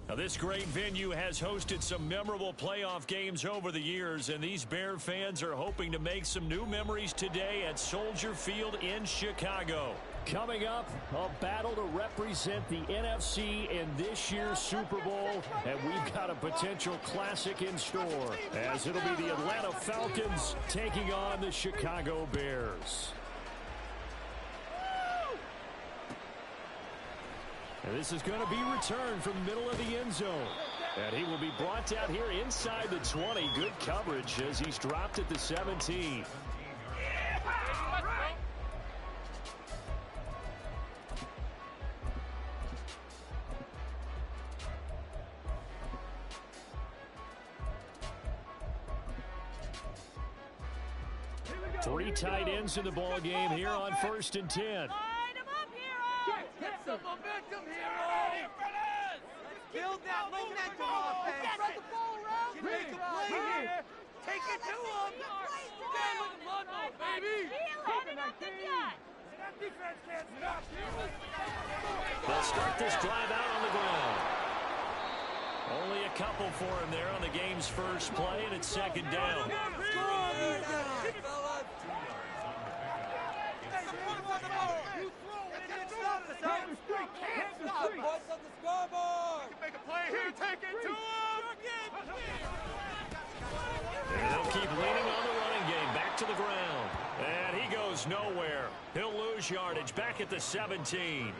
Now, this great venue has hosted some memorable playoff games over the years, and these Bear fans are hoping to make some new memories today at Soldier Field in Chicago. Coming up, a battle to represent the NFC in this year's Super Bowl, and we've got a potential classic in store, as it'll be the Atlanta Falcons taking on the Chicago Bears. And this is going to be returned from the middle of the end zone. And he will be brought out here inside the 20. Good coverage as he's dropped at the 17. Three tight ends in the ball game here on 1st and 10. Get some momentum, Hero! Build that momentum offense! Spread the ball around! Make a play here! Take it to him! Stand with the blood ball, baby! That defense can't stop you! They'll start this drive out on the ground. Only a couple for him there on the game's first play, and it's 2nd down. Make a play here, take it to him! And they'll keep leaning on the running game, back to the ground. And he goes nowhere. He'll lose yardage back at the 17.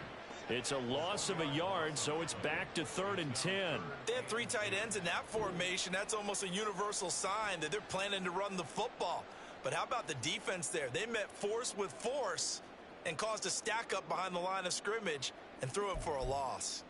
It's a loss of a yard, so it's back to 3rd and 10. They have 3 tight ends in that formation. That's almost a universal sign that they're planning to run the football. But how about the defense there? They met force with force and caused a stack up behind the line of scrimmage and threw him for a loss.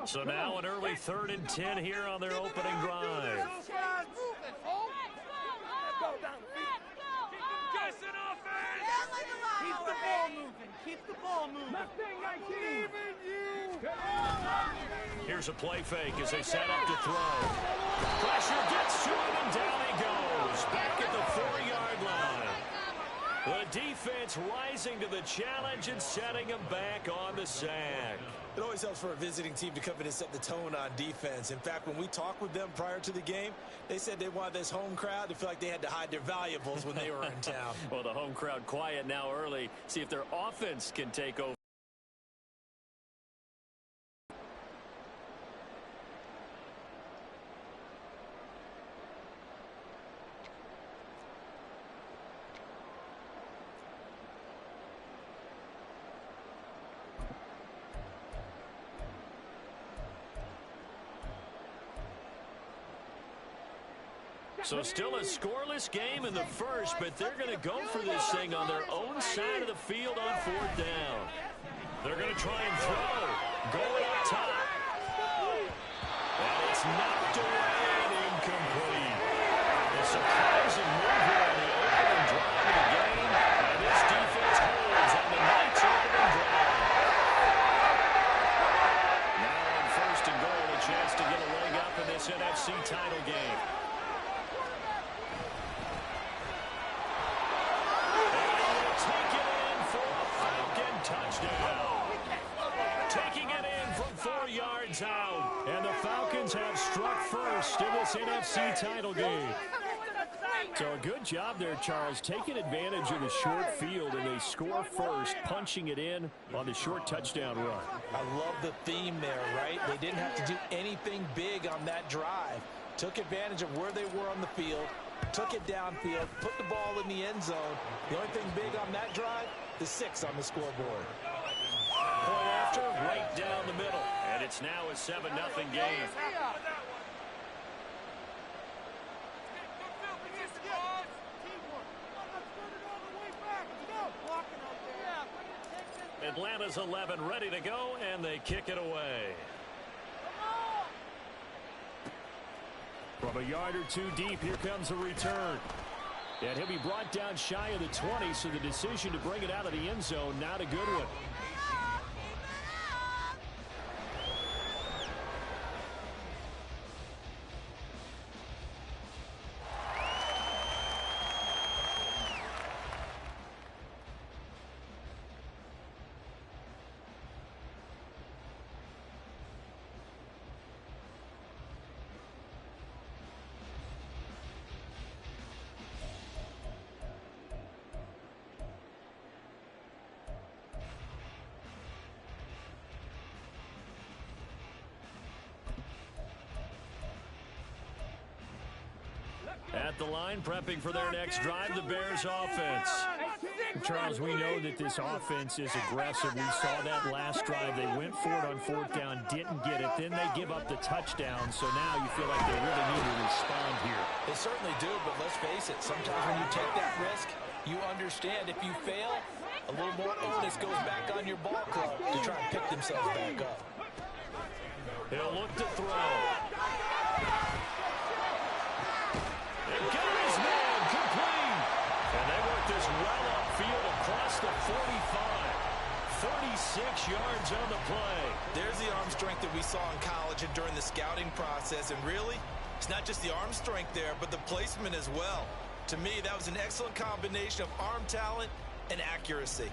So now an early 3rd and 10 here on their opening drive. Keep the ball moving. Keep the ball moving. Here's a play fake as they set up to throw. Pressure gets to him, and down he goes. Back at the 4-yard line. The defense rising to the challenge and setting him back on the sack. It always helps for a visiting team to come in and set the tone on defense. In fact, when we talked with them prior to the game, they said they wanted this home crowd to feel like they had to hide their valuables when they were in town. Well, the home crowd quiet now early. See if their offense can take over. So still a scoreless game in the first, but they're going to go for this thing on their own side of the field on 4th down. They're going to try and throw. Going up top. And it's knocked away and incomplete. A surprising move here on the opening drive of the game. And this defense holds on the night's opening drive. Now on 1st and goal, a chance to get a leg up in this NFC title game. Touchdown. Taking it in from 4 yards out. And the Falcons have struck first in this NFC title game. So a good job there, Charles, taking advantage of the short field, and they score first, punching it in on the short touchdown run. I love the theme there, right? They didn't have to do anything big on that drive. Took advantage of where they were on the field, took it downfield, put the ball in the end zone. The only thing big on that drive, the 6 on the scoreboard. Point after, right down the middle. And it's now a 7-0 game. Atlanta's 11 ready to go, and they kick it away. From a yard or two deep, here comes a return. And he'll be brought down shy of the 20, so the decision to bring it out of the end zone, not a good one. At the line, prepping for their next drive, the Bears offense. Charles, we know that this offense is aggressive. We saw that last drive. They went for it on 4th down, didn't get it. Then they give up the touchdown. So now you feel like they really need to respond here. They certainly do, but let's face it. Sometimes when you take that risk, you understand if you fail, a little more onus goes back on your ball club to try and pick themselves back up. He'll look to throw. Got his man complete. And they work this well upfield across the 45. 36 yards on the play. There's the arm strength that we saw in college and during the scouting process. And really, it's not just the arm strength there, but the placement as well. To me, that was an excellent combination of arm talent and accuracy.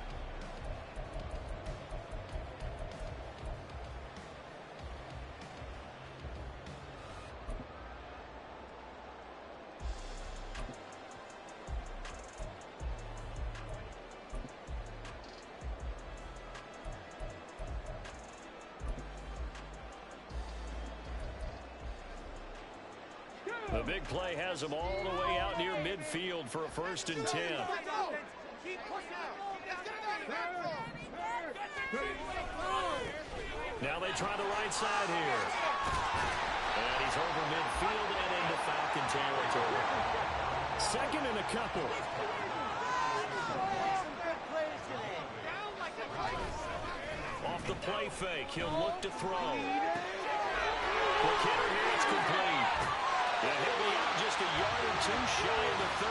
The big play has them all the way out near midfield for a 1st and 10. Now they try the right side here. And he's over midfield and into Falcon territory. 2nd and a couple. Off the play fake, he'll look to throw. McKinnon here, it's complete. And he'll be out just a yard or 2 shy of the 30.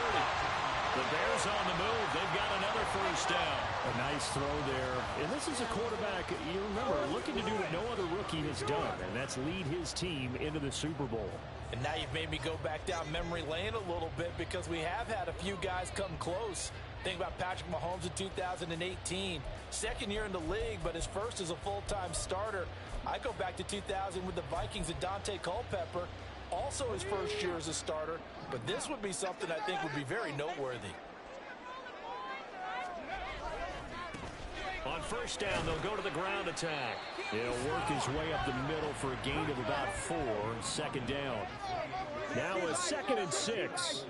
The Bears on the move. They've got another 1st down. A nice throw there. And this is a quarterback, you remember, looking to do what no other rookie has done, and that's lead his team into the Super Bowl. And now you've made me go back down memory lane a little bit because we have had a few guys come close. Think about Patrick Mahomes in 2018. 2nd year in the league, but his first as a full-time starter. I go back to 2000 with the Vikings and Dante Culpepper. Also his first year as a starter, but this would be something I think would be very noteworthy. On 1st down, they'll go to the ground attack. He'll work his way up the middle for a gain of about 4, 2nd down. Now a 2nd and 6.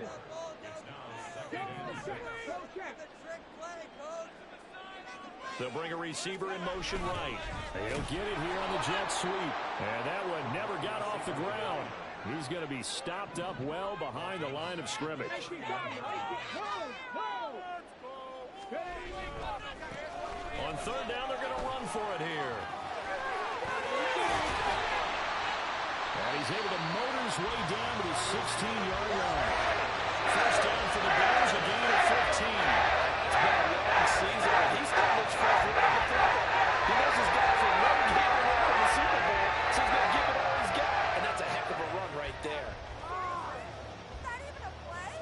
They'll bring a receiver in motion right. He'll get it here on the jet sweep. And that one never got off the ground. He's going to be stopped up well behind the line of scrimmage. On 3rd down, they're going to run for it here. And he's able to motor his way down to the 16-yard line. 1st down for the Bears, a gain of 15. It's been a long season, but he still looks fresh with the football. He knows he's got for one game away from the Super Bowl, so he's going to give it all he's got. And that's a heck of a run right there. Is that even a play?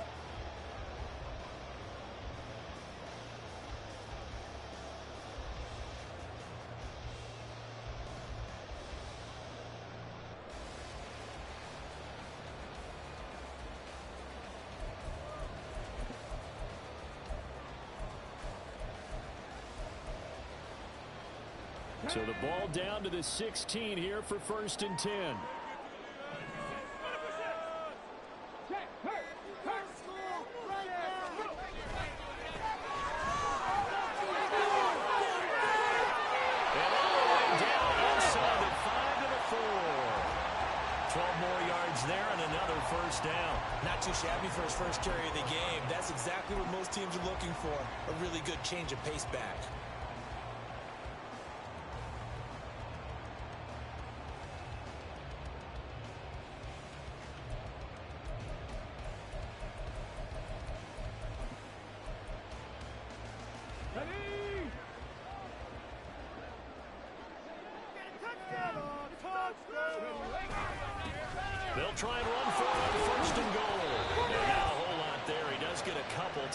So the ball down to the 16 here for 1st and 10. There and another 1st down. Not too shabby for his first carry of the game. That's exactly what most teams are looking for. A really good change of pace back.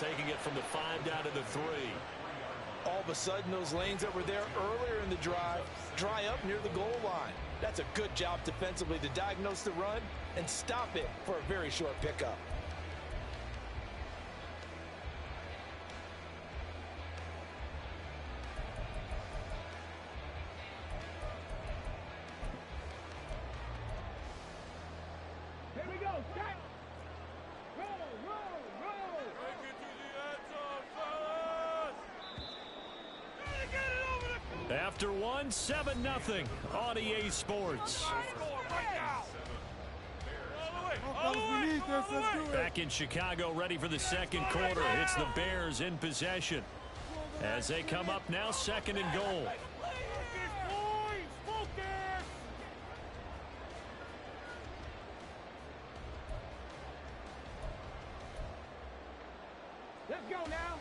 taking it from the 5 down to the 3. All of a sudden, those lanes that were there earlier in the drive dry up near the goal line. That's a good job defensively to diagnose the run and stop it for a very short pickup. Here we go, set! Roll, roll, roll! Take it to the end zone, fellas! Gotta get it over the... After 7-0 on EA Sports. Back in Chicago, ready for the second quarter. It's the Bears in possession as they come up now, 2nd and goal. Let's go now.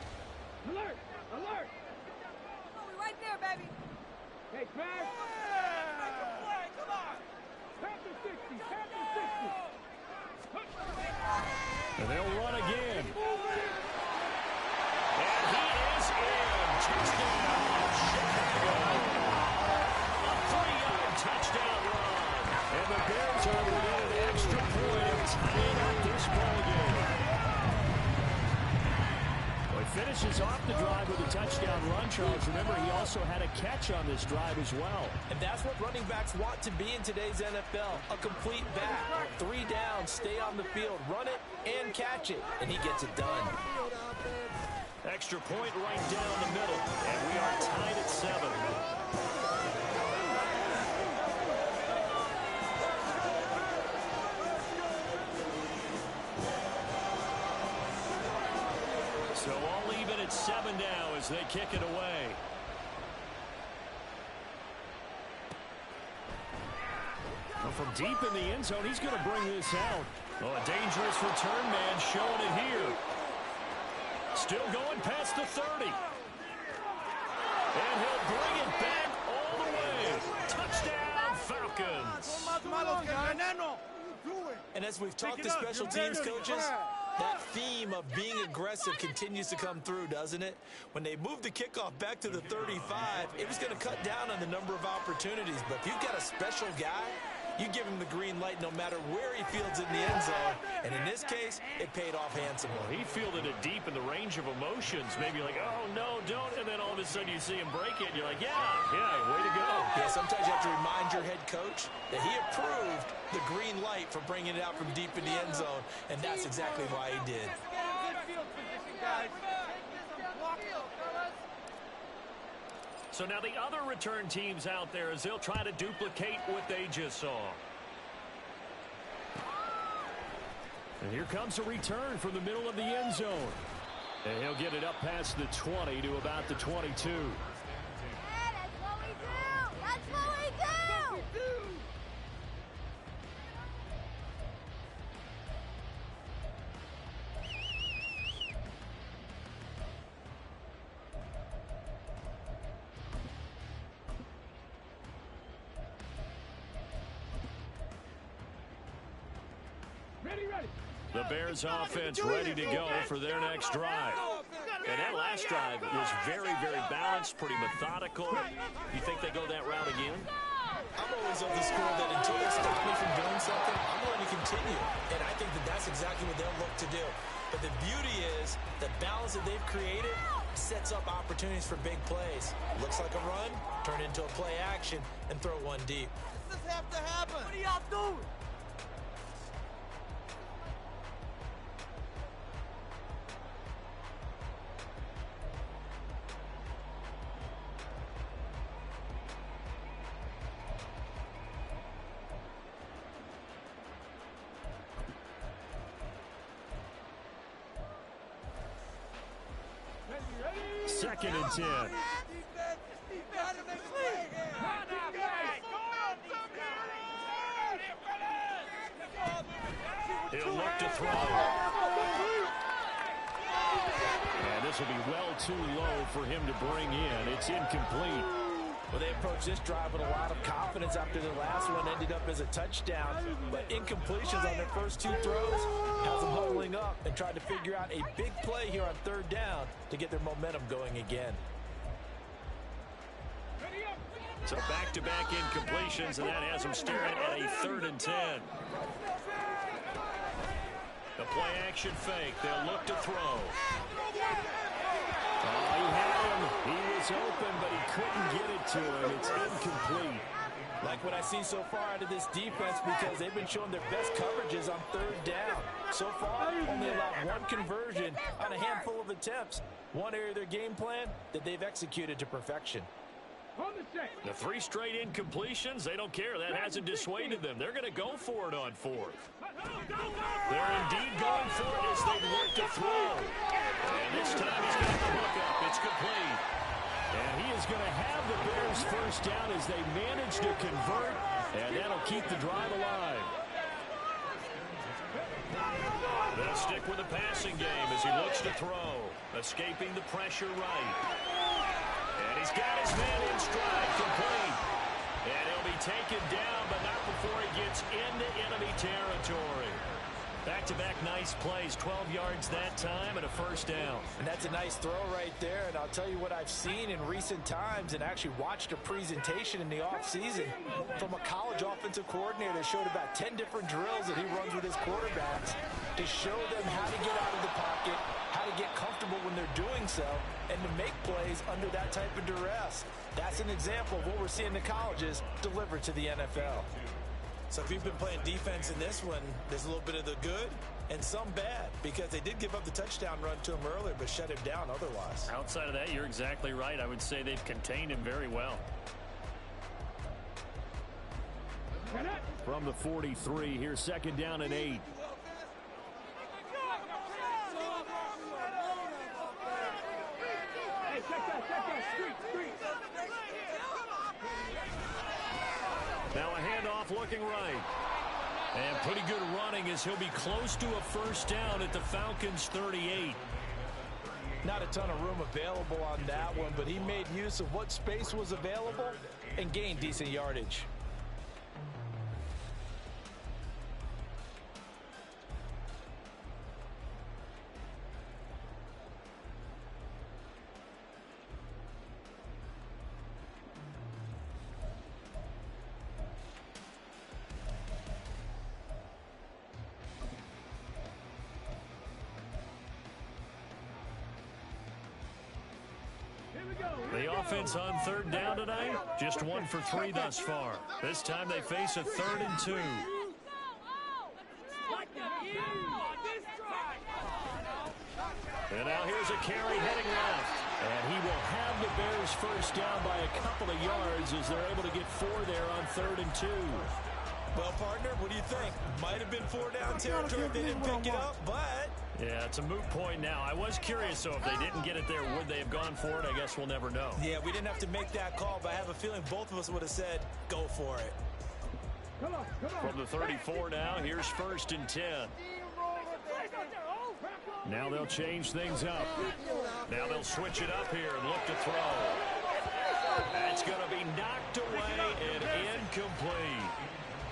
Alert! Alert! Oh, we right there, baby. Hey, Crash! Make a play, come on! Panther 60! Panther 60! And they'll run again. And he is in. Touchdown, Chicago. A 3-yard touchdown run. And the Bears are within an extra point of tying up this ballgame. Well, he finishes off the drive with a touchdown run, Charles. Remember, he also had a catch on this drive as well. And that's what running backs want to be in today's NFL, a complete back. 3 down, stay on the field, run it, and catch it. And he gets it done. Extra point right down the middle, and we are tied at 7. So all even at 7 now as they kick it away. Well, from deep in the end zone, he's going to bring this out. Oh, a dangerous return man showing it here. Still going past the 30. And he'll bring it back all the way. Touchdown, Falcons. And as we've talked to special teams coaches, that theme of being aggressive continues to come through, doesn't it? When they moved the kickoff back to the 35, it was going to cut down on the number of opportunities. But if you've got a special guy, you give him the green light no matter where he fields in the end zone. And in this case, it paid off handsomely. Well, he fielded it deep in the range of emotions. Maybe like, oh, no, don't. And then all of a sudden you see him break it. And you're like, yeah, way to go. Yeah, sometimes you have to remind your head coach that he approved the green light for bringing it out from deep in the end zone. And that's exactly why he did. So now the other return teams out there as they'll try to duplicate what they just saw. And here comes a return from the middle of the end zone. And he'll get it up past the 20 to about the 22. Yeah, that's what we do. That's what we do. The Bears offense ready to go for their next drive. And that last drive was very, very balanced, pretty methodical. You think they go that route again? I'm always of the school that until they stop me from doing something, I'm going to continue. And I think that that's exactly what they'll look to do. But the beauty is the balance that they've created sets up opportunities for big plays. Looks like a run, turn into a play action, and throw one deep. Does this have to happen? What are y'all doing? Second and 10. He'll look to throw. And this will be well too low for him to bring in. It's incomplete. Well, they approached this drive with a lot of confidence after the last one ended up as a touchdown. But incompletions on their first 2 throws has them huddling up and tried to figure out a big play here on third down to get their momentum going again. So back-to-back incompletions, and that has them staring at a 3rd and 10. The play-action fake. They'll look to throw. Oh, he had him. He was open, but he couldn't get it to him. It's incomplete. Like what I've seen so far out of this defense, because they've been showing their best coverages on third down. So far, only allowed one conversion on a handful of attempts. One area of their game plan that they've executed to perfection. The 3 straight incompletions, they don't care. That hasn't dissuaded them. They're going to go for it on 4th. They're indeed going for it as they look to throw. And this time he's got the hook up. It's complete. And he is going to have the Bears first down as they manage to convert. And that'll keep the drive alive. They'll stick with the passing game as he looks to throw. Escaping the pressure right. And he's got his man in stride, complete. And he'll be taken down, but not before he gets into enemy territory. Back-to-back nice plays, 12 yards that time and a first down. And that's a nice throw right there. And I'll tell you what I've seen in recent times and actually watched a presentation in the offseason from a college offensive coordinator that showed about 10 different drills that he runs with his quarterbacks to show them how to get out of the pocket, how to get comfortable when they're doing so, and to make plays under that type of duress. That's an example of what we're seeing in the colleges delivered to the NFL. So if you've been playing defense in this one, there's a little bit of the good and some bad, because they did give up the touchdown run to him earlier, but shut him down otherwise. Outside of that, you're exactly right. I would say they've contained him very well. From the 43, here's 2nd down and 8. Now a handoff looking right. And pretty good running as he'll be close to a first down at the Falcons' 38. Not a ton of room available on that one, but he made use of what space was available and gained decent yardage. The offense on 3rd down tonight, just 1 for 3 thus far. This time they face a 3rd and 2. And now here's a carry heading left. And he will have the Bears first down by a couple of yards as they're able to get 4 there on 3rd and 2. Well, partner, what do you think? Might have been 4 down territory if they didn't pick it up, but... Yeah, it's a moot point now. I was curious, so if they didn't get it there, would they have gone for it? I guess we'll never know. Yeah, we didn't have to make that call, but I have a feeling both of us would have said, go for it. From the 34 now, here's 1st and 10. Now they'll change things up. Now they'll switch it up here and look to throw. That's going to be knocked away and incomplete.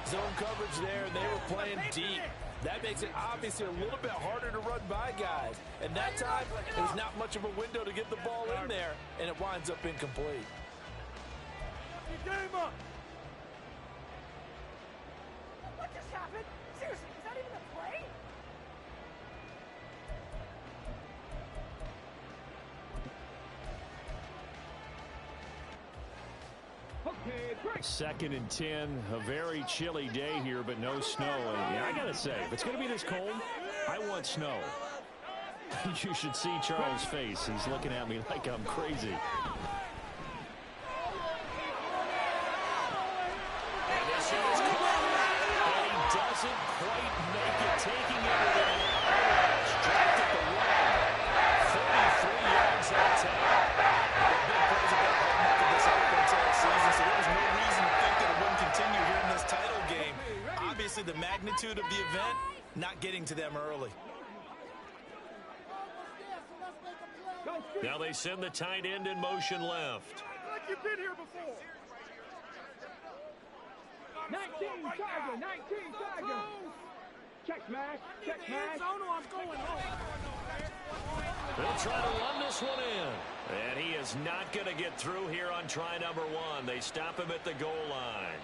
Zone coverage there, and they were playing deep. That makes it obviously a little bit harder to run by guys. And that time, there's not much of a window to get the ball in there, and it winds up incomplete. Game up! What just happened? Seriously, is that even a play? Okay, 2nd and 10, a very chilly day here, but no snow. And yeah, I gotta say, if it's gonna be this cold, I want snow. You should see Charles' face. He's looking at me like I'm crazy. And this is and he doesn't quite make it, taking it away. Dropped at the 1. 33 yards that time. The magnitude of the event, not getting to them early. Now they send the tight end in motion left. Like you've been here before. 19 Tiger, 19 Tiger. Check smash. Check smash. They'll try to run this one in. And he is not going to get through here on try number 1. They stop him at the goal line.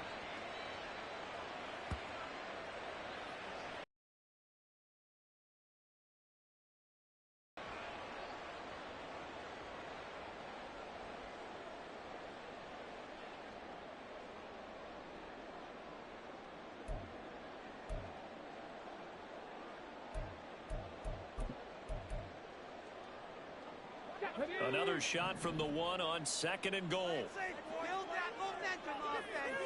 Another shot from the 1 on 2nd and goal. Build that momentum offense.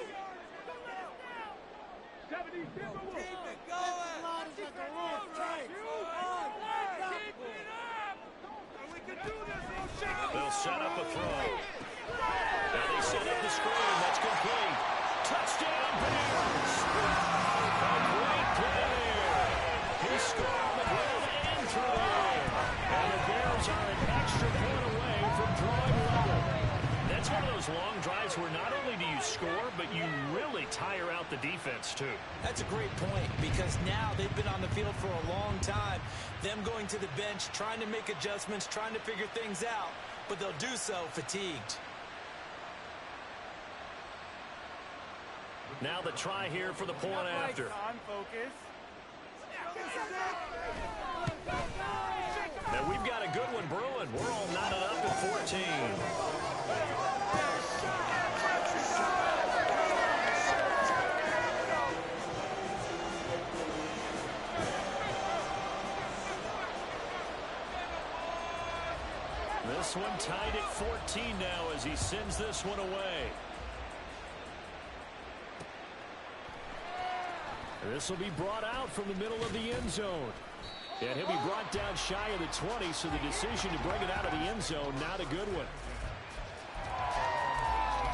Keep it going. We can do this. They'll set up a throw. Now they set up the screen. That's complete. Touchdown, Bears. A great play there. He scored on the ground and through the air. And the Bears are an extra point away from drawing level. That's one of those long drives where not only do you score, but you really tire out the defense, too. That's a great point, because now they've been on the field for a long time. Them going to the bench, trying to make adjustments, trying to figure things out, but they'll do so fatigued. Now the try here for the point after. Now we've got a good one brewing. We're all knotted up at 14. This one tied at 14 now as he sends this one away. This will be brought out from the middle of the end zone. And he'll be brought down shy of the 20, so the decision to bring it out of the end zone, not a good one.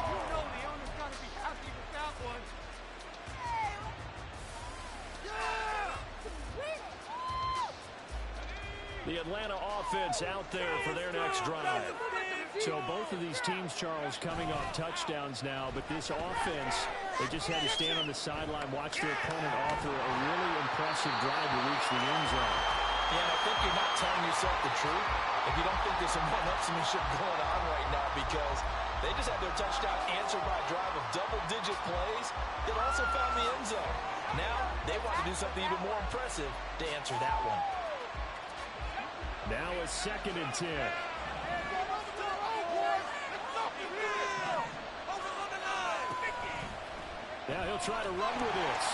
You know the owner's got to be happy with that one. The Atlanta offense out there for their next drive. So both of these teams, Charles, coming off touchdowns now, but this offense, they just had to stand on the sideline, watch their opponent offer a really impressive drive to reach the end zone. Yeah, and I think you're not telling yourself the truth if you don't think there's some one-upsmanship going on right now, because they just had their touchdown answered by a drive of double-digit plays that also found the end zone. Now they want to do something even more impressive to answer that one. Now a 2nd and 10. Now he'll try to run with this.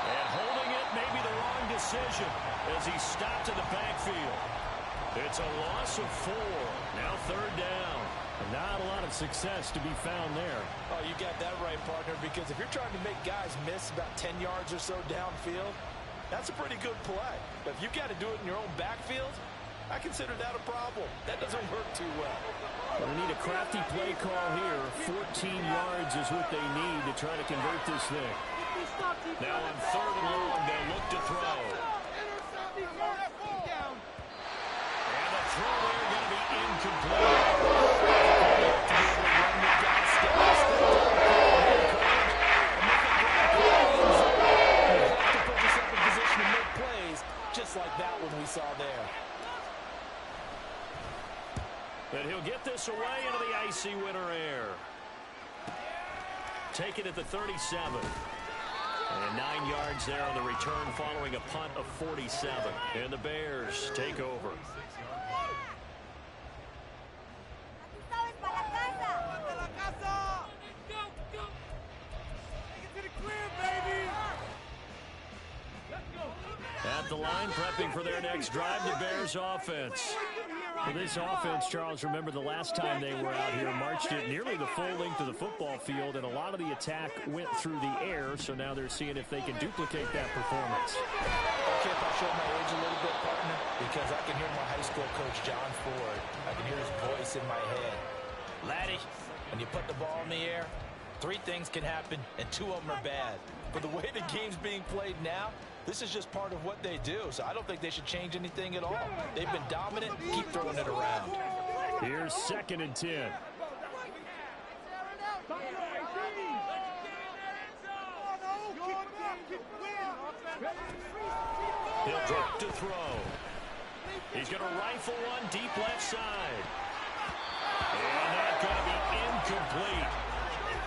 And holding it may be the wrong decision as he's stopped in the backfield. It's a loss of 4. Now 3rd down. Not a lot of success to be found there. Oh, you got that right, partner, because if you're trying to make guys miss about 10 yards or so downfield, that's a pretty good play. But if you've got to do it in your own backfield, I consider that a problem. That doesn't work too well. Well, they need a crafty play call here. 14 yards is what they need to try to convert this thing. Now on 3rd and long, they'll look to throw. And the throw there going to be incomplete. Just like that one we saw there. And he'll get this away into the icy winter air. Take it at the 37. And 9 yards there on the return following a punt of 47. And the Bears take over. At the line, prepping for their next drive, the Bears offense. For this offense, Charles, remember the last time they were out here, marched it nearly the full length of the football field, and a lot of the attack went through the air, so now they're seeing if they can duplicate that performance. Okay, if I show my age a little bit, partner, because I can hear my high school coach, John Ford. I can hear his voice in my head. Laddie, when you put the ball in the air, 3 things can happen, and 2 of them are bad. But the way the game's being played now, this is just part of what they do, so I don't think they should change anything at all. They've been dominant. Keep throwing it around. Here's 2nd and 10. throw. He's going to rifle one deep left side. And that's going to be incomplete.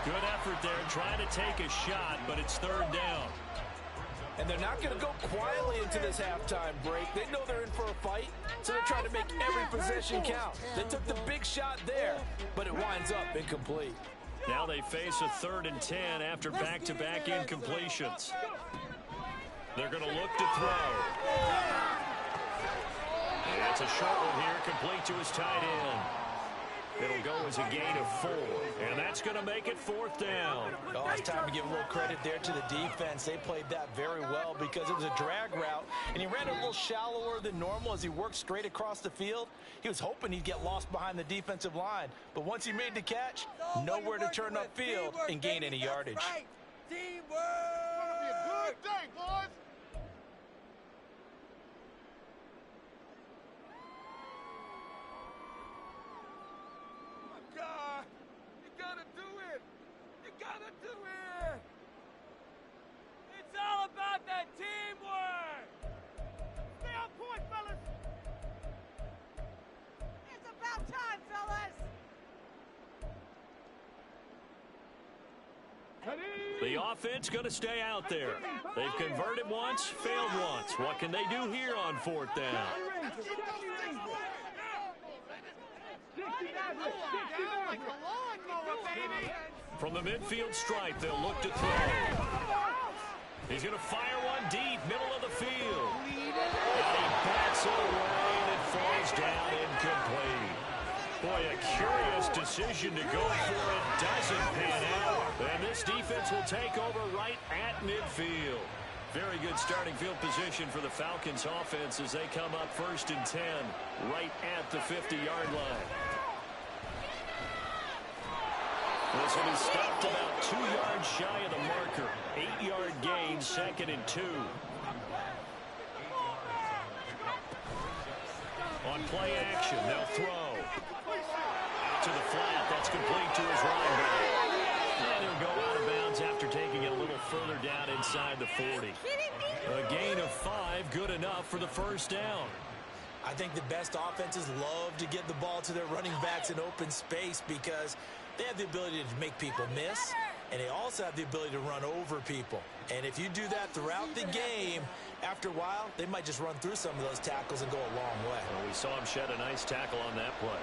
Good effort there trying to take a shot, but it's third down. And they're not going to go quietly into this halftime break. They know they're in for a fight, so they're trying to make every possession count. They took the big shot there, but it winds up incomplete. Now they face a 3rd and 10 after back-to-back incompletions. They're going to look to throw. And it's a short one here, complete to his tight end. It'll go as a gain of 4, and that's going to make it 4th down. Oh, it's time to give a little credit there to the defense. They played that very well because it was a drag route, and he ran a little shallower than normal as he worked straight across the field. He was hoping he'd get lost behind the defensive line, but once he made the catch, nowhere to turn upfield and gain any yardage. Teamwork! It's going to be a good day, boys! It's all about that teamwork! Stay on point, fellas! It's about time, fellas! The offense going to stay out there. They've converted once, failed once. What can they do here on 4th down? From the midfield stripe, they'll look to throw. He's going to fire one deep, middle of the field. And he bats it away, and it falls down incomplete. Boy, a curious decision to go for it. Doesn't pan out. And this defense will take over right at midfield. Very good starting field position for the Falcons offense as they come up 1st and 10 right at the 50-yard line. This one is stopped about 2 yards shy of the marker. 8-yard gain, 2nd and 2. On play action, they'll throw. Out to the flat, that's complete to his running back. And he'll go out of bounds after taking it a little further down inside the 40. A gain of 5, good enough for the 1st down. I think the best offenses love to get the ball to their running backs in open space because they have the ability to make people miss, and they also have the ability to run over people. And if you do that throughout the game, after a while, they might just run through some of those tackles and go a long way. Well, we saw him shed a nice tackle on that play.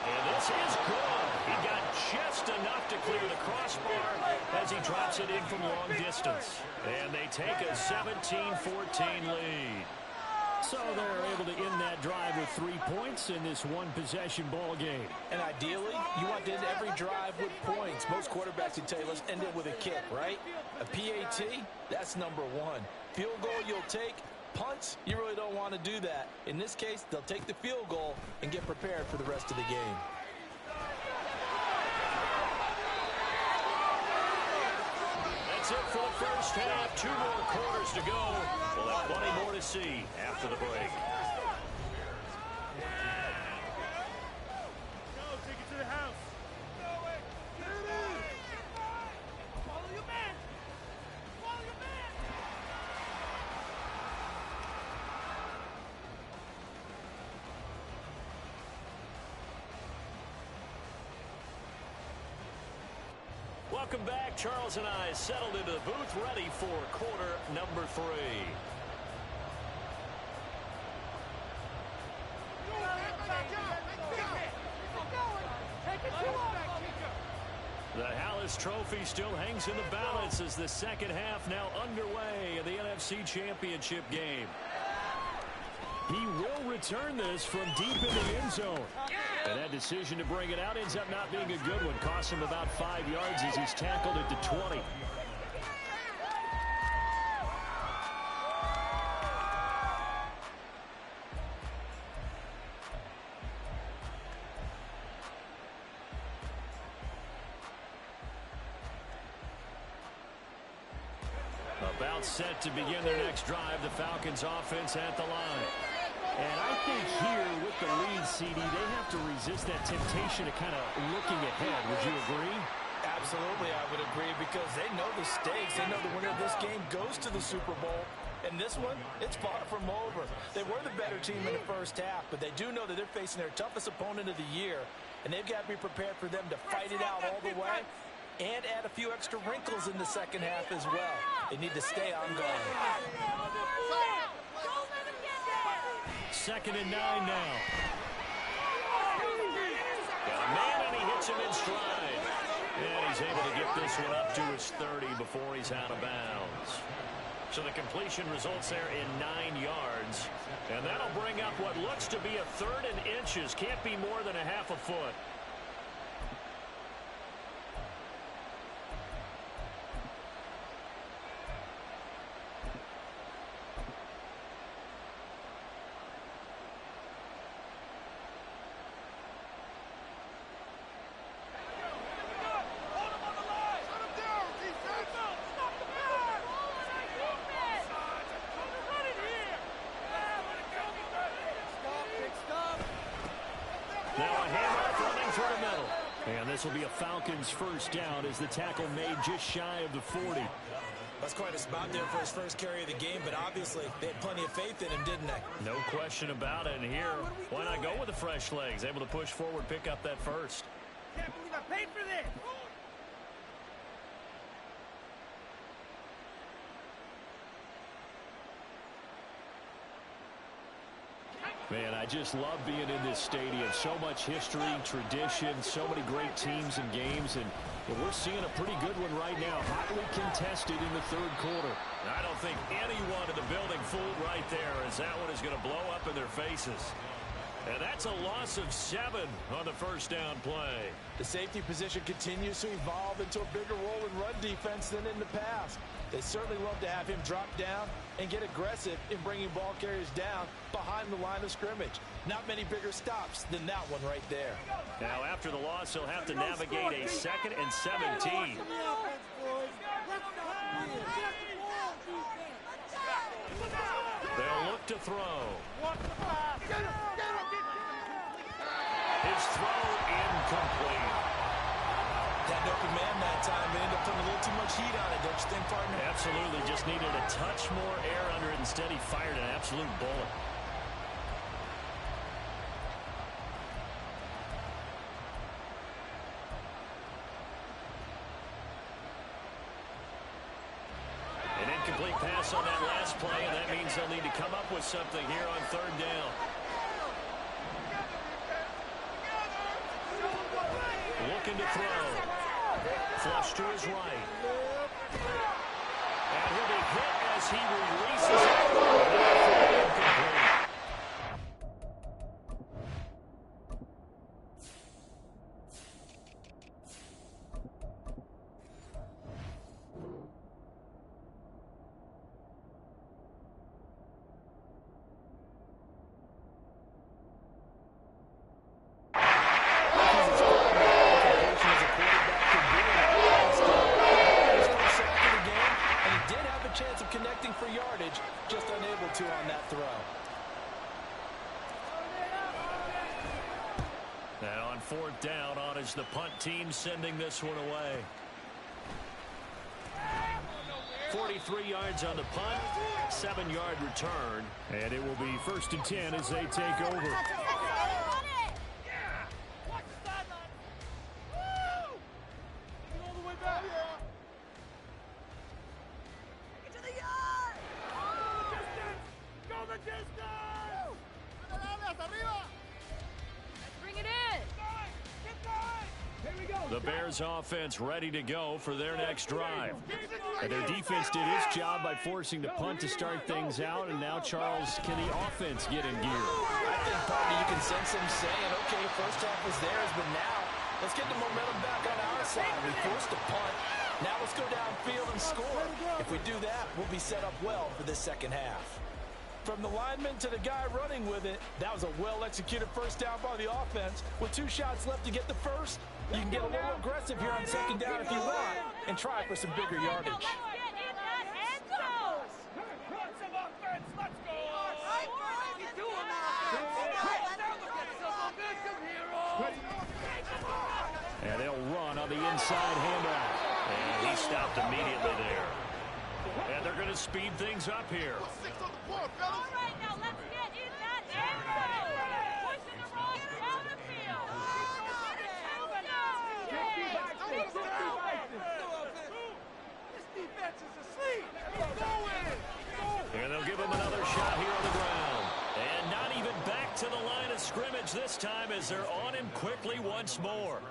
And this is good. He got just enough to clear the crossbar as he drops it in from long distance. And they take a 17-14 lead. So they're able to end that drive with 3 points in this one-possession ball game. And ideally, you want to end every drive with points. Most quarterbacks would tell you, let's end it with a kick, right? A PAT, that's number 1. Field goal you'll take. Punts, you really don't want to do that. In this case, they'll take the field goal and get prepared for the rest of the game. That's it for the first half. 2 more quarters to go. We'll have plenty more to see after the break. Take it to the house. Follow your man. Follow your man. Welcome back. Charles and I settled into the booth, ready for quarter number 3. The Hallis Trophy still hangs in the balance as the second half now underway in the NFC Championship game. He will return this from deep in the end zone. And that decision to bring it out ends up not being a good one. Costs him about 5 yards as he's tackled at the 20. About set to begin their next drive. The Falcons offense at the line. And I think here with the lead, CD, they have to resist that temptation of kind of looking ahead. Would you agree? Absolutely, I would agree, because they know the stakes. They know the winner of this game goes to the Super Bowl. And this one, it's far from over. They were the better team in the first half, but they do know that they're facing their toughest opponent of the year, and they've got to be prepared for them to fight it out all the way and add a few extra wrinkles in the second half as well. They need to stay on guard. 2nd and 9 now. Got a man, and he hits him in stride. And he's able to get this one up to his 30 before he's out of bounds. So the completion results there in 9 yards. And that'll bring up what looks to be a 3rd and inches. Can't be more than a half a foot. This will be a Falcons first down as the tackle made just shy of the 40. That's quite a spot there for his first carry of the game, but obviously they had plenty of faith in him, didn't they? No question about it. And here, why not go with the fresh legs? Able to push forward, pick up that first. Can't believe I paid for this. Man, I just love being in this stadium. So much history, tradition, so many great teams and games, and we're seeing a pretty good one right now. Hotly contested in the 3rd quarter. I don't think anyone in the building fooled right there, as that one is going to blow up in their faces. And that's a loss of 7 on the first down play. The safety position continues to evolve into a bigger role in run defense than in the past. They certainly love to have him drop down and get aggressive in bringing ball carriers down behind the line of scrimmage. Not many bigger stops than that one right there. Now, after the loss, he'll have to navigate a 2nd and 17. They'll look to throw. His throw incomplete. That open man that time, they ended up putting a little too much heat on it, don't you think, partner? Absolutely. Just needed a touch more air under it. Instead, he fired an absolute bullet. An incomplete pass on that last play, and that means they'll need to come up with something here on 3rd down. Looking to throw. Flush to his right. And he'll be hit as he releases it. Incomplete. And on 4th down, on is the punt team sending this one away. 43 yards on the punt, 7-yard return, and it will be 1st and 10 as they take over. The Bears offense ready to go for their next drive. And their defense did its job by forcing the punt to start things out, and now, Charles, can the offense get in gear? I think, partner, you can sense them saying, okay, the first half was theirs, but now let's get the momentum back on our side. We forced a punt. Now let's go downfield and score. If we do that, we'll be set up well for this second half. From the lineman to the guy running with it, that was a well-executed first down by the offense. With 2 shots left to get the first, you can get a little aggressive here on second down if you want and try for some bigger yardage. on the inside handoff. And he stopped immediately there. And they're going to speed things up here. All right, now let's get in that end zone. Pushing the Ross down the field. This defense is asleep. Go in. And they'll give him another shot here on the ground. And not even back to the line of scrimmage this time as they're on him quickly once more.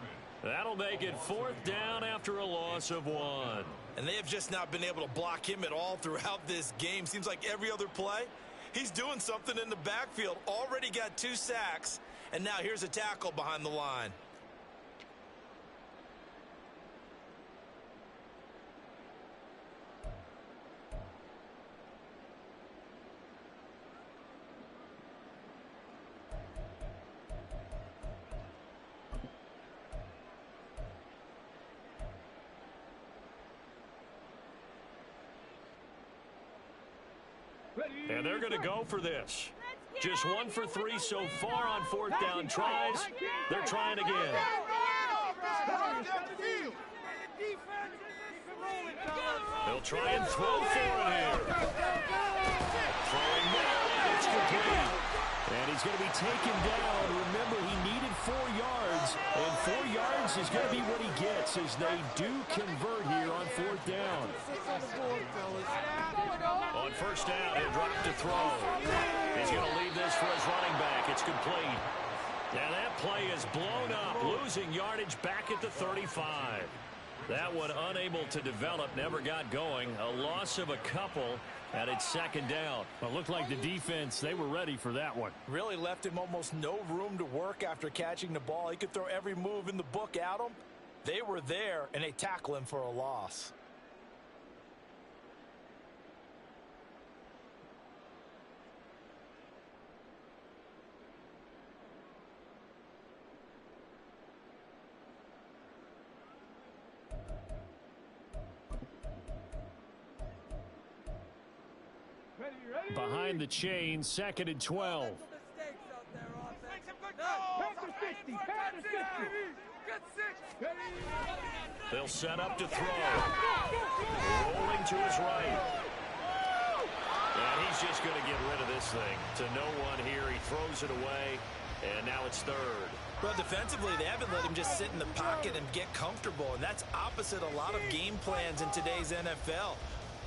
That'll make it 4th down after a loss of 1. And they have just not been able to block him at all throughout this game. Seems like every other play, he's doing something in the backfield. Already got 2 sacks, and now here's a tackle behind the line. And they're going to go for this. Just 1 for 3 so far on 4th down tries. They're trying again. They'll try and throw for it here. Throwing now, and it's complete. And he's going to be taken down. Remember, he needed 4 yards, and 4 yards is going to be what he gets as they do convert here on 4th down. On 1st down, he'll drop to throw. He's going to leave this for his running back. It's complete. And that play is blown up, losing yardage back at the 35. That one unable to develop, never got going. A loss of a couple, and it's 2nd down. Well, it looked like the defense, they were ready for that one. Really left him almost no room to work after catching the ball. He could throw every move in the book at him. They were there, and they tackle him for a loss. Behind the chain, 2nd and 12. They'll set up to throw. Rolling to his right. And he's just going to get rid of this thing. To no one here. He throws it away. And now it's 3rd. Well, defensively, they haven't let him just sit in the pocket and get comfortable. And that's opposite a lot of game plans in today's NFL.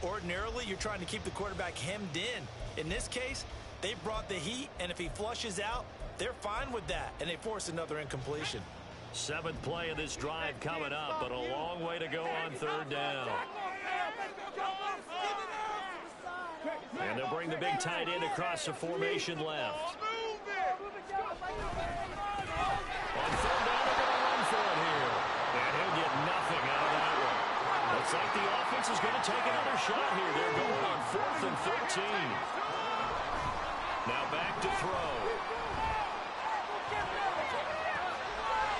Ordinarily, you're trying to keep the quarterback hemmed in. In this case, they brought the heat, and if he flushes out, they're fine with that, and they force another incompletion. 7th play of this drive coming up, but a long way to go on 3rd down. And they'll bring the big tight end across the formation left. On 3rd down, they're going to run for it here. And he'll get nothing out of that one. Looks like the offense is going to take another shot here. They're going on 4th and 13. Now back to throw.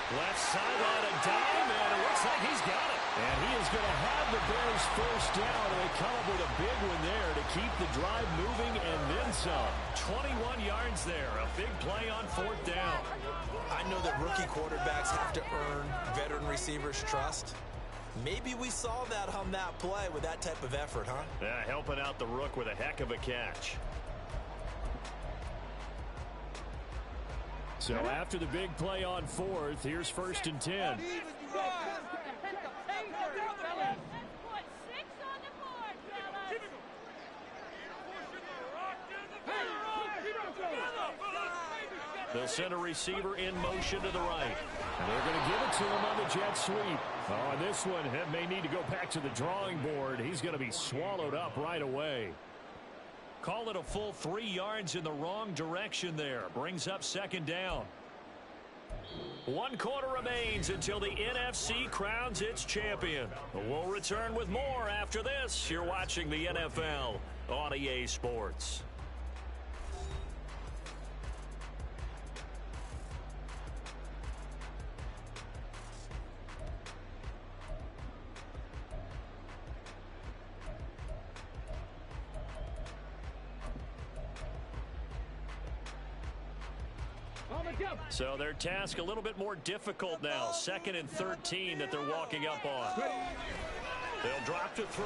Left sideline, a dime, and it looks like he's got it. And he is going to have the Bears 1st down, and they come up with a big one there to keep the drive moving and then some. 21 yards there, a big play on 4th down. I know that rookie quarterbacks have to earn veteran receivers' trust. Maybe we saw that on that play with that type of effort, huh? Yeah, helping out the rook with a heck of a catch. So after the big play on 4th, here's 1st and 10. They'll send a receiver in motion to the right. And they're going to give it to him on the jet sweep. Oh, and this one may need to go back to the drawing board. He's going to be swallowed up right away. Call it a full 3 yards in the wrong direction there. Brings up 2nd down. 1 quarter remains until the NFC crowns its champion. We'll return with more after this. You're watching the NFL on EA Sports. On the So their task a little bit more difficult now. 2nd and 13 that they're walking up on. They'll drop to throw.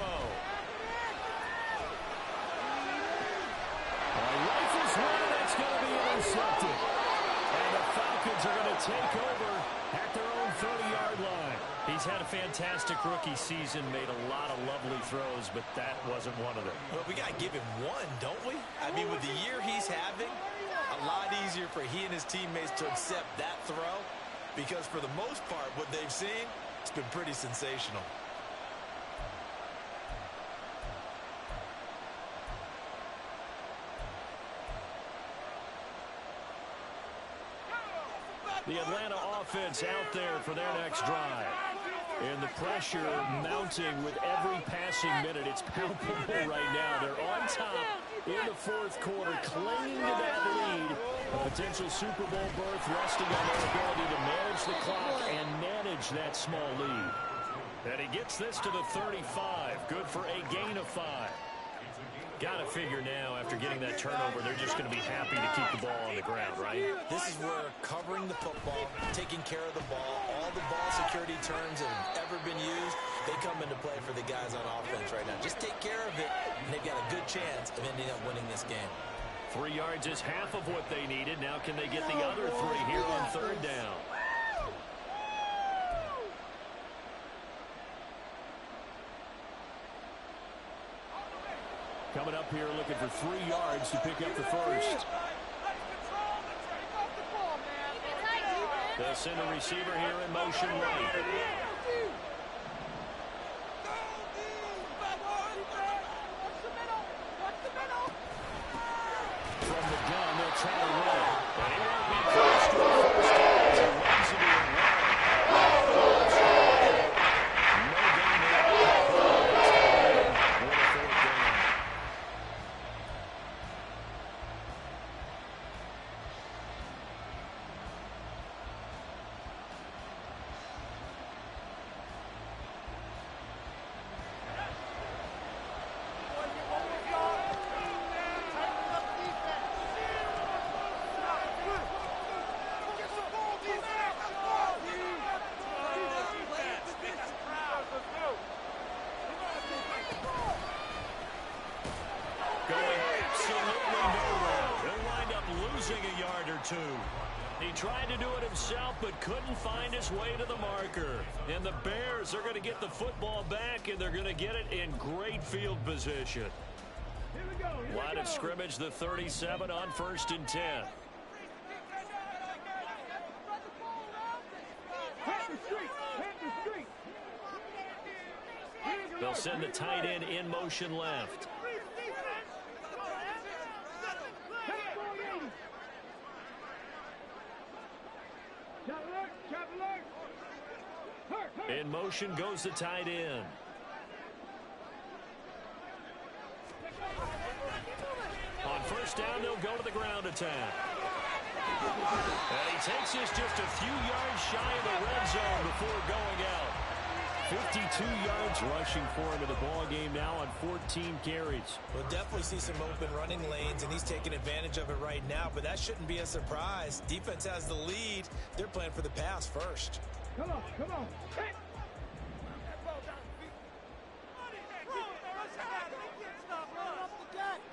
Rifles one, that's going to be intercepted. And the Falcons are going to take over at their own 30-yard line. He's had a fantastic rookie season, made a lot of lovely throws, but that wasn't one of them. Well, we got to give him one, don't we? I mean, with the year he's having, a lot easier for he and his teammates to accept that throw, because for the most part, what they've seen, it's been pretty sensational. The Atlanta offense out there for their next drive. And the pressure mounting with every passing minute. It's palpable right now. They're on top in the 4th quarter, clinging to that lead. A potential Super Bowl berth resting on their ability to manage the clock and manage that small lead. And he gets this to the 35. Good for a gain of 5. Got to figure now, after getting that turnover, they're just going to be happy to keep the ball on the ground, right? This is where covering the football, taking care of the ball, all the ball security terms that have ever been used, they come into play for the guys on offense right now. Just take care of it, and they've got a good chance of ending up winning this game. 3 yards is half of what they needed. Now can they get the other 3 here on 3rd down? Coming up here looking for 3 yards to pick up the first. They'll send a receiver here in motion right. From the gun, they'll try to run. But he won't be close to a first down as he runs into a wall. No gain there. With a 4th down. He tried to do it himself, but couldn't find his way to the marker. And the Bears are going to get the football back, and they're going to get it in great field position. Line of scrimmage, the 37 on 1st and 10. They'll send the tight end in motion left. In motion goes the tight end. On 1st down, they'll go to the ground attack. And he takes this just a few yards shy of the red zone before going out. 52 yards rushing for him in the ball game now on 14 carries. We'll definitely see some open running lanes, and he's taking advantage of it right now, but that shouldn't be a surprise. Defense has the lead. They're playing for the pass first. Come on, come on. Hey.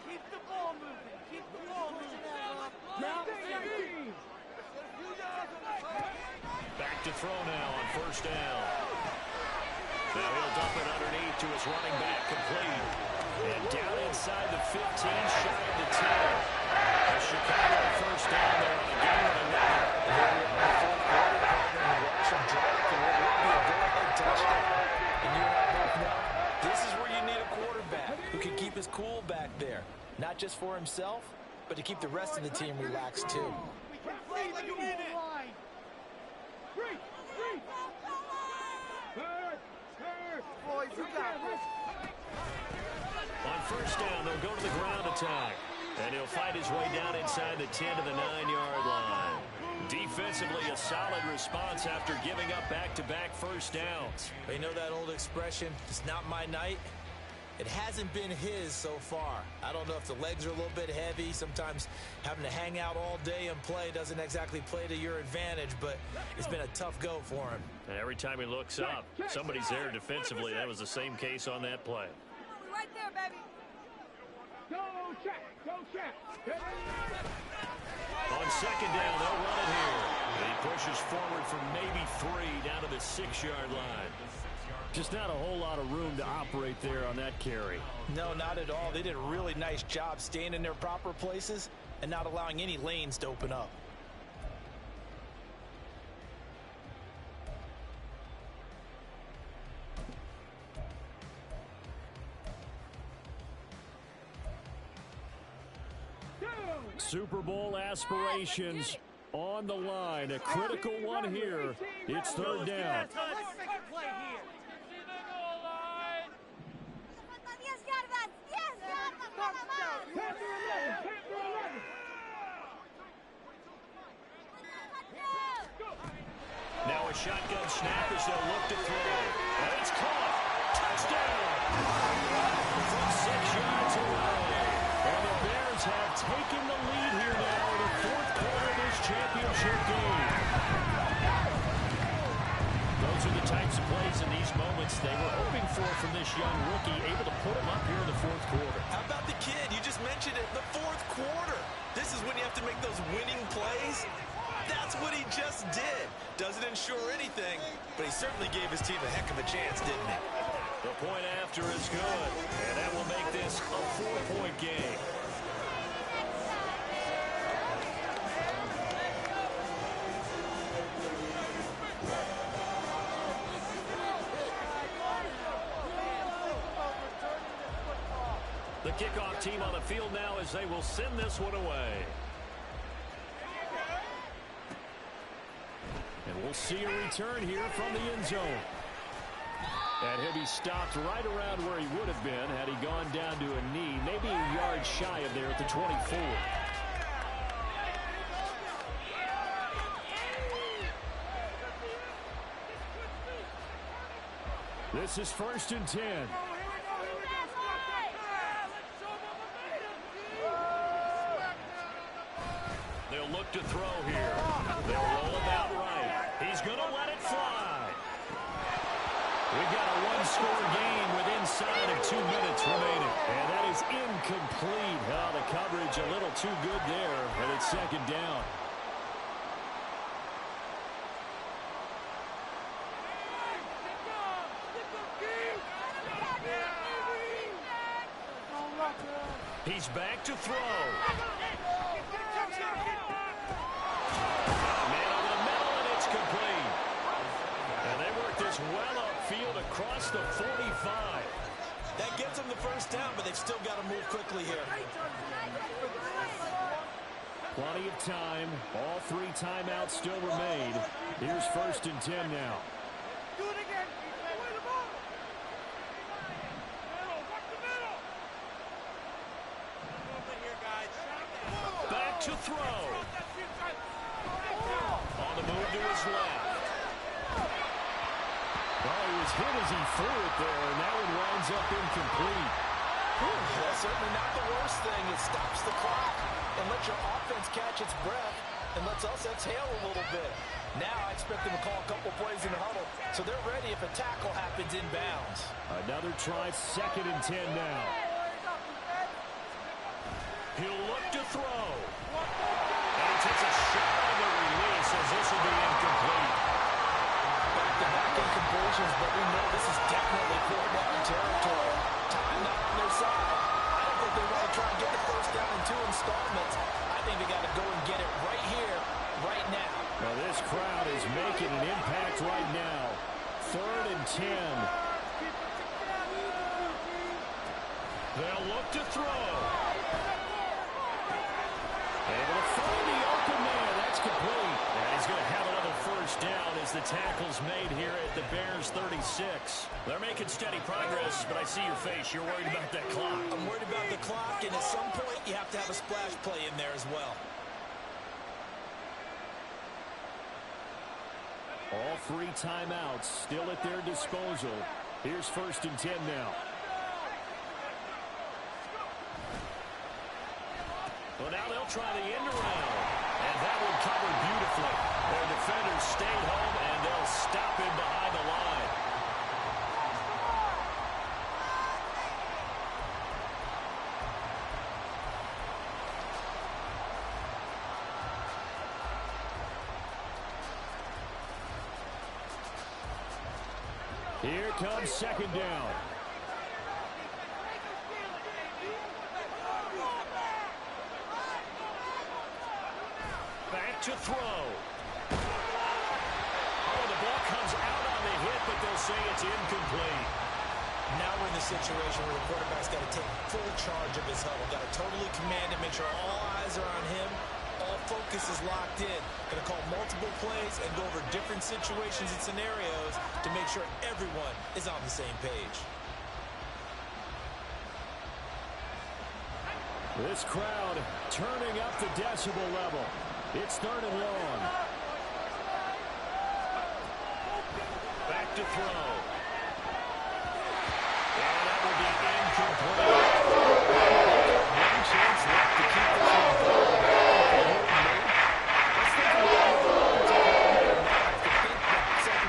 Keep the ball moving. Keep the ball moving. Back to throw now on 1st down. Now he'll dump it underneath to his running back, complete. And down inside the 15, shy of the 10. A Chicago 1st down there on a gain of 11. This is where you need a quarterback who can keep his cool back there. Not just for himself, but to keep the rest of the team relaxed too. We can play like a line. Boys, you got this. On 1st down, they'll go to the ground attack. And he'll fight his way down inside the 10 to the 9-yard line. Defensively, a solid response after giving up back-to-back 1st downs. They know that old expression, it's not my night. It hasn't been his so far. I don't know if the legs are a little bit heavy. Sometimes having to hang out all day and play doesn't exactly play to your advantage, but it's been a tough go for him. And every time he looks up, somebody's there defensively. That was the same case on that play. Right there, baby. Go check. On second down, they'll run it here. And he pushes forward for maybe 3 down to the 6-yard line. Just not a whole lot of room to operate there on that carry. No, not at all. They did a really nice job staying in their proper places and not allowing any lanes to open up. Super Bowl aspirations on the line. A critical one here. It's third down. Let's make a play here. Now a shotgun snap as they'll look to throw. And it's caught. Touchdown! From 6 yards away. And the Bears have taken the lead here now in the fourth quarter of this championship game. Those are the types of plays in these moments they were hoping for from this young rookie, able to put him up here in the fourth quarter. How about the kid? You just mentioned it, the fourth quarter. This is when you have to make those winning plays. That's what he just did. Doesn't ensure anything, but he certainly gave his team a heck of a chance, didn't he? The point after is good, and that will make this a 4-point game. The kickoff team on the field now as they will send this one away. And we'll see a return here from the end zone. And he'll be stopped right around where he would have been had he gone down to a knee, maybe a yard shy of there at the 24. This is 1st and 10. They'll look to throw here. They'll roll it out right. He's going to let it fly. We've got a one-score game with inside of 2 minutes remaining. And that is incomplete. The coverage a little too good there, and it's second down. He's back to throw. Well upfield across the 45. That gets them the first down, but they've still got to move quickly here. Plenty of time. All 3 timeouts still remain. Here's 1st and 10 now. Do it again. Back to throw. On the move to his left. He was hit as he threw it there, and that one winds up incomplete. That's certainly not the worst thing. It stops the clock and lets your offense catch its breath and lets us exhale a little bit. Now I expect them to call a couple plays in the huddle, so they're ready if a tackle happens inbounds. Another try, 2nd and 10 now. He'll look to throw. And he takes a shot on the release as this will be incomplete. Back-to-back incompletions, but we know this is definitely fourth down territory. Time not on their side. I don't think they want to try and get the first down in 2 installments. I think they got to go and get it right here, right now. Now this crowd is making an impact right now. 3rd and 10. They'll look to throw. Able to find the open man. That's complete. And he's going to have another first down as the tackle's made here at the Bears 36. They're making steady progress, but I see your face. You're worried about that clock. I'm worried about the clock, and at some point you have to have a splash play in there as well. All 3 timeouts still at their disposal. Here's 1st and 10 now. Well, now they'll try the end around. And that one covered beautifully. Their defenders stayed home, and they'll stop him behind the line. Here comes second down. Back to throw. Oh, the ball comes out on the hit, but they'll say it's incomplete. Now we're in the situation where the quarterback's got to take full charge of his huddle. Got to totally command it, make sure all eyes are on him. All focus is locked in. Going to call multiple plays and go over different situations and scenarios to make sure everyone is on the same page. This crowd turning up the decibel level. It's third and long. Back to throw. And that will be incomplete. One chance left to keep this one going. Let's think about it.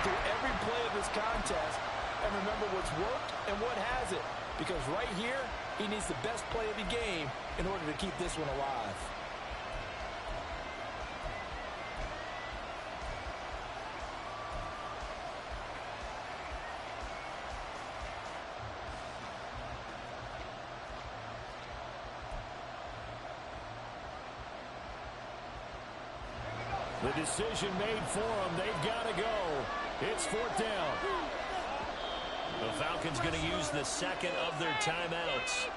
Through every play of this contest and remember what's worked and what hasn't. Because right here, he needs the best play of the game in order to keep this one alive. The decision made for them. They've got to go. It's fourth down. The Falcons going to use the second of their timeouts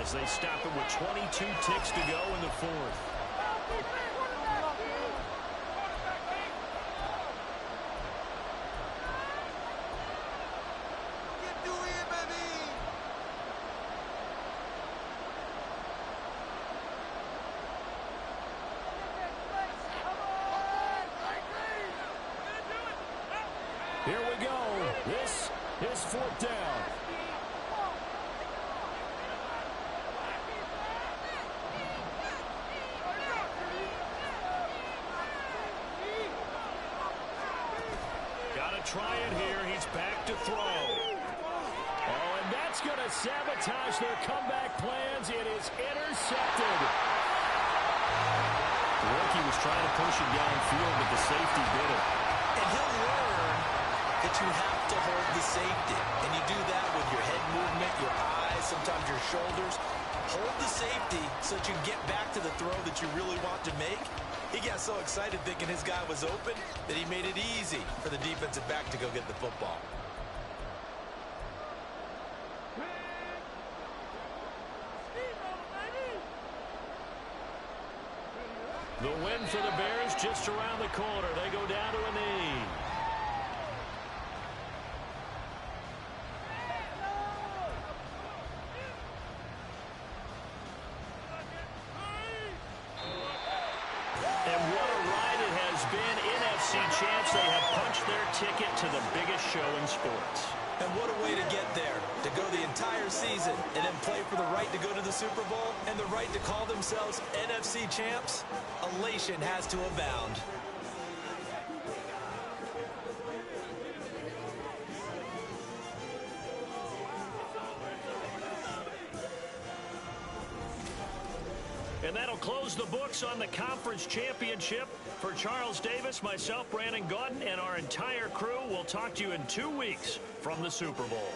as they stop it with 22 ticks to go in the fourth. Here we go. This is fourth down. Got to try it here. He's back to throw. Oh, and that's going to sabotage their comeback plans. It is intercepted. The rookie was trying to push it downfield, but the safety did it. And he'll learn that you have to hold the safety. And you do that with your head movement, your eyes, sometimes your shoulders. Hold the safety so that you can get back to the throw that you really want to make. He got so excited thinking his guy was open that he made it easy for the defensive back to go get the football. The win for the Bears just around the corner. They go down to a knee. And what a ride it has been. NFC champs, they have punched their ticket to the biggest show in sports. And what a way to get there, to go the entire season and then play for the right to go to the Super Bowl and the right to call themselves NFC champs. Elation has to abound. And that'll close the books on the conference championship. For Charles Davis, myself, Brandon Gaudin, and our entire crew, we'll talk to you in 2 weeks from the Super Bowl.